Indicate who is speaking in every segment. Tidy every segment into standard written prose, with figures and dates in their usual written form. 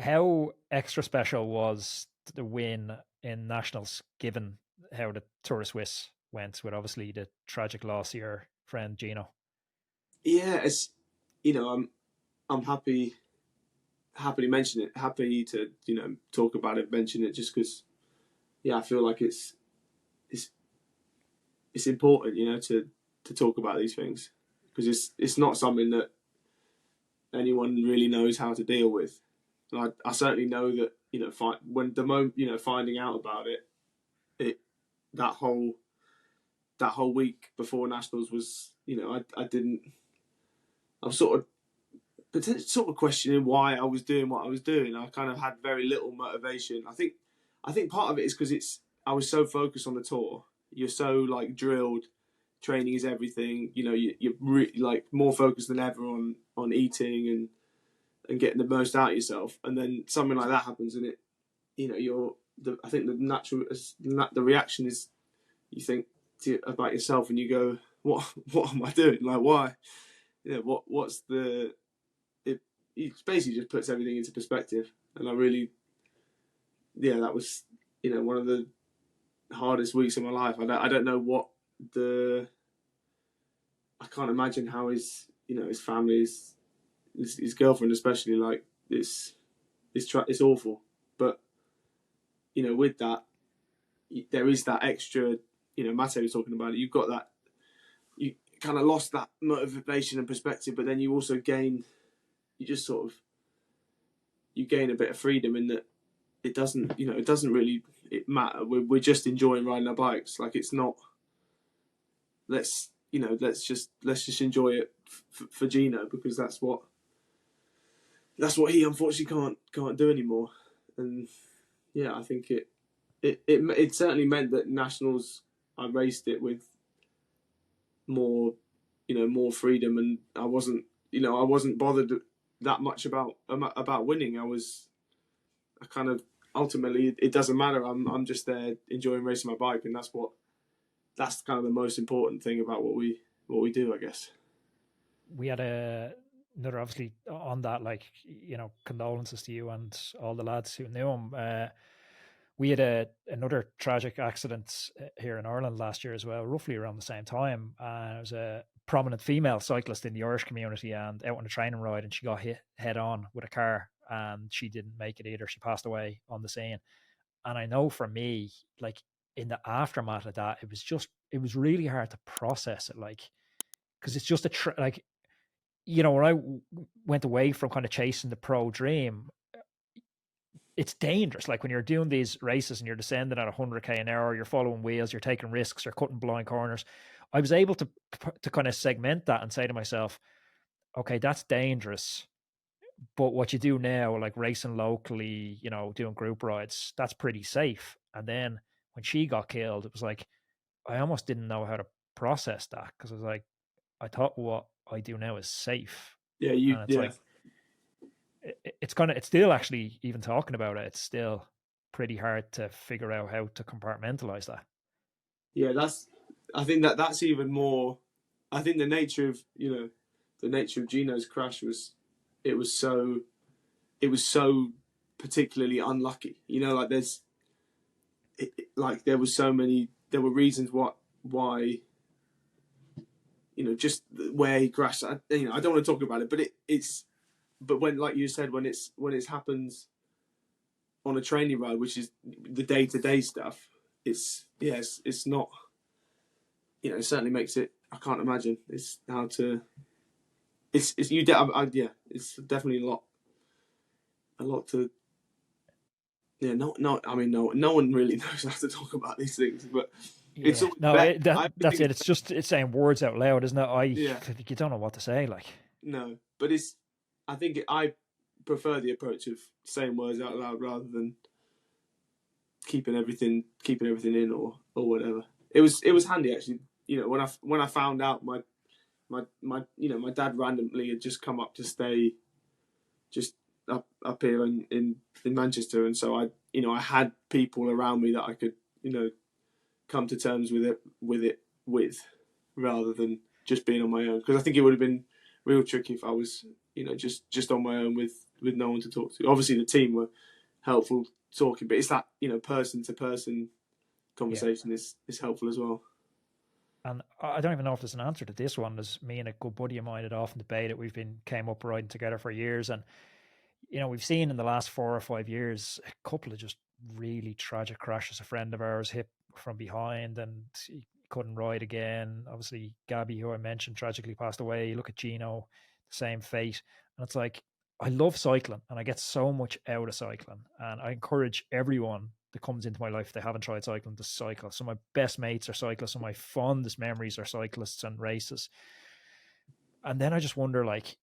Speaker 1: how extra special was the win in nationals, given how the Tour de Suisse went, with obviously the tragic loss of your friend Gino?
Speaker 2: Yeah, it's I'm happy to mention it, happy to talk about it, mention it, just because I feel like it's it's important, to talk about these things, because it's not something that anyone really knows how to deal with. And I certainly know that when the moment finding out about it, it that whole week before nationals was I didn't I was sort of questioning why I was doing what I was doing. I kind of had very little motivation. I think part of it is because I was so focused on the tour. You're so like drilled. Training is everything. You're like more focused than ever on eating and getting the most out of yourself. And then something like that happens, and I think the reaction is you think about yourself and you go, what am I doing? Like, why? What's the it basically just puts everything into perspective. And I really, that was one of the hardest weeks of my life. I don't know what I can't imagine how his family, his girlfriend especially, like it's awful. But with that, there is that extra. Matteo was talking about it. You've got that. You kind of lost that motivation and perspective, but then you also gain. You just sort of gain a bit of freedom in that it doesn't really matter. We're just enjoying riding our bikes. Like, it's not. Let's just enjoy it for Gino, because that's what he unfortunately can't do anymore. And yeah, I think it certainly meant that nationals, I raced it with more freedom, and I wasn't bothered that much about winning. I kind of ultimately, it doesn't matter. I'm just there enjoying racing my bike, and that's kind of the most important thing about what we do, I guess.
Speaker 1: We had another, obviously, on that, like, condolences to you and all the lads who knew him. We had another tragic accident here in Ireland last year as well, roughly around the same time. It was a prominent female cyclist in the Irish community, and out on a training ride, and she got hit head on with a car, and she didn't make it either. She passed away on the scene. And I know for me, like, in the aftermath of that, it was really hard to process it, like, because it's just like, when I went away from kind of chasing the pro dream, it's dangerous. Like, when you're doing these races and you're descending at 100k an hour, you're following wheels, you're taking risks, you're cutting blind corners. I was able to kind of segment that and say to myself, okay, that's dangerous. But what you do now, like racing locally, doing group rides, that's pretty safe. And then when she got killed, it was like, I almost didn't know how to process that, because I was like, I thought what I do now is safe.
Speaker 2: Yeah,
Speaker 1: And it's like, it's still, actually, even talking about it, it's still pretty hard to figure out how to compartmentalize that.
Speaker 2: Yeah, I think that's even more. I think the nature of Gino's crash was so particularly unlucky. Like like there were reasons why just where he crashed. I don't want to talk about it, but when, like you said, when it happens on a training ride, which is the day-to-day stuff, it's not, it certainly makes it, I can't imagine it's how to, it's it's definitely a lot to, I mean, no one really knows how to talk about these things, but it's
Speaker 1: Yeah,
Speaker 2: always
Speaker 1: no,
Speaker 2: better.
Speaker 1: that's it. It's saying words out loud, isn't it?
Speaker 2: Yeah,
Speaker 1: You don't know what to say, like.
Speaker 2: no, but I prefer the approach of saying words out loud rather than keeping everything in, or whatever. It was handy, actually. When I found out, my dad randomly had just come up to stay just up here in Manchester, and so I had people around me that I could come to terms with it rather than just being on my own, because I think it would have been real tricky if I was just on my own with no one to talk to. Obviously, the team were helpful talking, but it's that person to person conversation is helpful as well.
Speaker 1: And I don't even know if there's an answer to this one. As me and a good buddy of mine had often debated, came up riding together for years, and we've seen in the last 4 or 5 years a couple of just really tragic crashes. A friend of ours hit from behind and he couldn't ride again. Obviously, Gabby, who I mentioned, tragically passed away. You look at Gino, the same fate. And it's like, I love cycling and I get so much out of cycling. And I encourage everyone that comes into my life, if they haven't tried cycling, to cycle. Some of my best mates are cyclists. Some of my fondest memories are cyclists and races. And then I just wonder, like,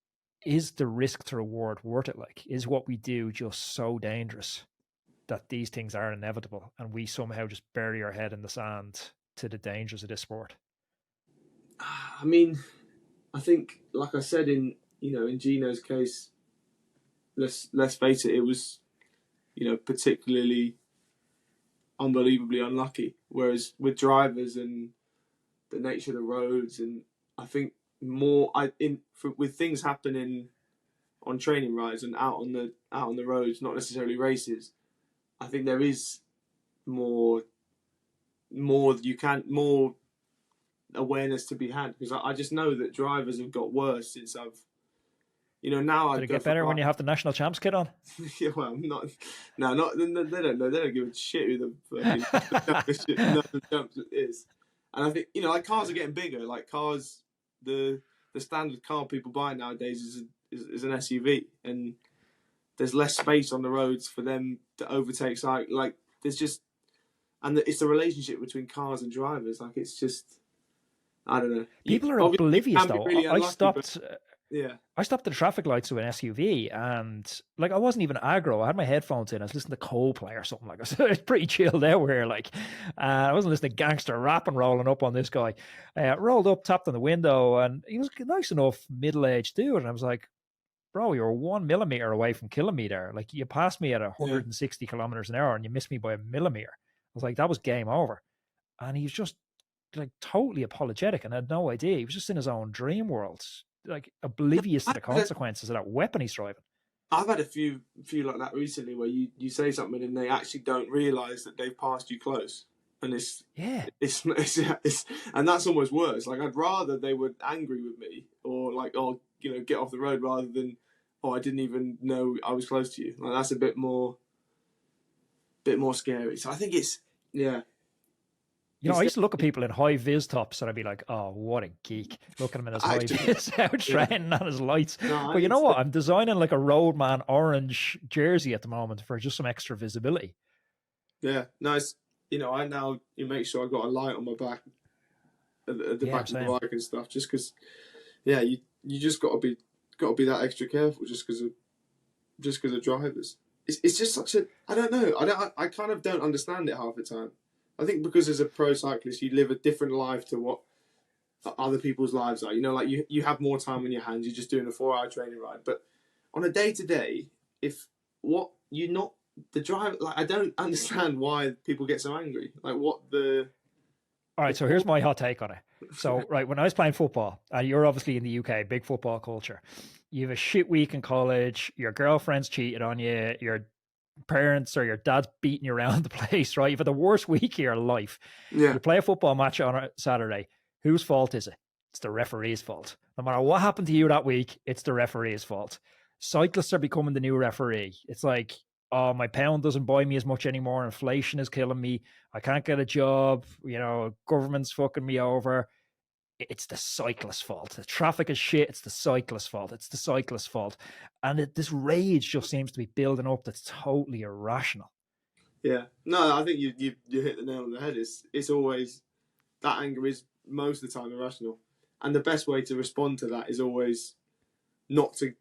Speaker 1: is the risk to reward worth it? Like, is what we do just so dangerous that these things are inevitable and we somehow just bury our head in the sand to the dangers of this sport?
Speaker 2: I mean, I think, like I said, in Gino's case, let's face it, it was, particularly unbelievably unlucky. Whereas with drivers and the nature of the roads, and I think with things happening on training rides and out on the roads, not necessarily races, I think there is more awareness to be had, because I just know that drivers have got worse since I've now
Speaker 1: Did it get better when you have the national champs kit on?
Speaker 2: Yeah, well, they don't know. They don't give a shit who the champs is. And I think like cars are getting bigger. Like cars, the standard car people buy nowadays is an SUV, and there's less space on the roads for them to overtake. Like there's just, and it's the relationship between cars and drivers. Like it's just, I don't know.
Speaker 1: People are oblivious though.
Speaker 2: Really
Speaker 1: I
Speaker 2: unlucky,
Speaker 1: stopped.
Speaker 2: Yeah.
Speaker 1: I stopped at the traffic lights with an SUV, and like I wasn't even aggro. I had my headphones in. I was listening to Coldplay or something like that. It's pretty chilled out here. Like I wasn't listening to gangster rap and rolling up on this guy. Rolled up, tapped on the window, and he was nice enough, middle-aged dude. And I was like, "Bro, you're 1 millimeter away from killing me there. Like you passed me at 160 kilometers an hour, and you missed me by a millimeter." I was like, "That was game over." And he was just like totally apologetic and had no idea. He was just in his own dream world, like oblivious to the consequences of that weapon he's driving.
Speaker 2: I've had a few like that recently, where you say something and they actually don't realise that they've passed you close, and it's and that's almost worse. Like I'd rather they were angry with me or like, oh, get off the road, rather than, oh, I didn't even know I was close to you. Like that's a bit more scary. So I think it's
Speaker 1: I used to look at people in high vis tops and I'd be like, oh, what a geek. Look at him in his high vis out training on his lights. But you know what? I'm designing like a Roadman orange jersey at the moment for just some extra visibility.
Speaker 2: Yeah, nice. I now make sure I got a light on my back at the back of the bike and stuff, just because, you just got to be that extra careful just because of drivers. It's just such a, I don't know. I kind of don't understand it half the time. I think because as a pro cyclist, you live a different life to what other people's lives are. Like you have more time on your hands. You're just doing a 4-hour training ride. But on a day-to-day, the driver, like I don't understand why people get so angry. Like All
Speaker 1: right, so here's my hot take on it. So, right, when I was playing football, and you're obviously in the UK, big football culture, you have a shit week in college, your girlfriend's cheated on you, your parents or your dad's beating you around the place, right? You've had the worst week of your life.
Speaker 2: Yeah.
Speaker 1: You play a football match on a Saturday. Whose fault is it? It's the referee's fault. No matter what happened to you that week, it's the referee's fault. Cyclists are becoming the new referee. It's like, oh, my pound doesn't buy me as much anymore. Inflation is killing me. I can't get a job. Government's fucking me over. It's the cyclist's fault. The traffic is shit. It's the cyclist's fault. It's the cyclist's fault. And this rage just seems to be building up that's totally irrational.
Speaker 2: Yeah. No, I think you hit the nail on the head. It's always, that anger is most of the time irrational. And the best way to respond to that is always not to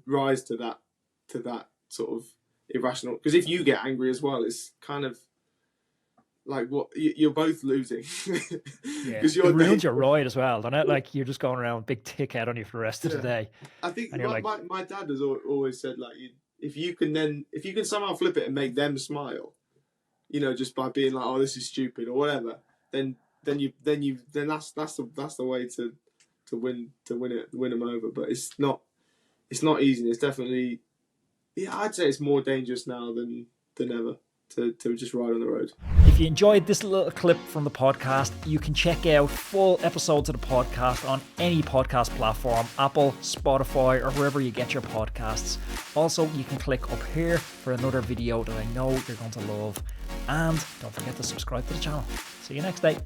Speaker 2: rise to that sort of irrational. Because if you get angry as well, it's kind of like what you're both losing.
Speaker 1: Yeah, it ruins your ride as well, doesn't it? Like you're just going around with big tick head on you for the rest of the day.
Speaker 2: I think my dad has always said, like, if you can somehow flip it and make them smile, just by being like, oh, this is stupid or whatever, then that's the way to win them over. But it's not easy. It's definitely, I'd say it's more dangerous now than ever to just ride on the road.
Speaker 1: If you enjoyed this little clip from the podcast, you can check out full episodes of the podcast on any podcast platform, Apple, Spotify, or wherever you get your podcasts. Also, you can click up here for another video that I know you're going to love. And don't forget to subscribe to the channel. See you next day.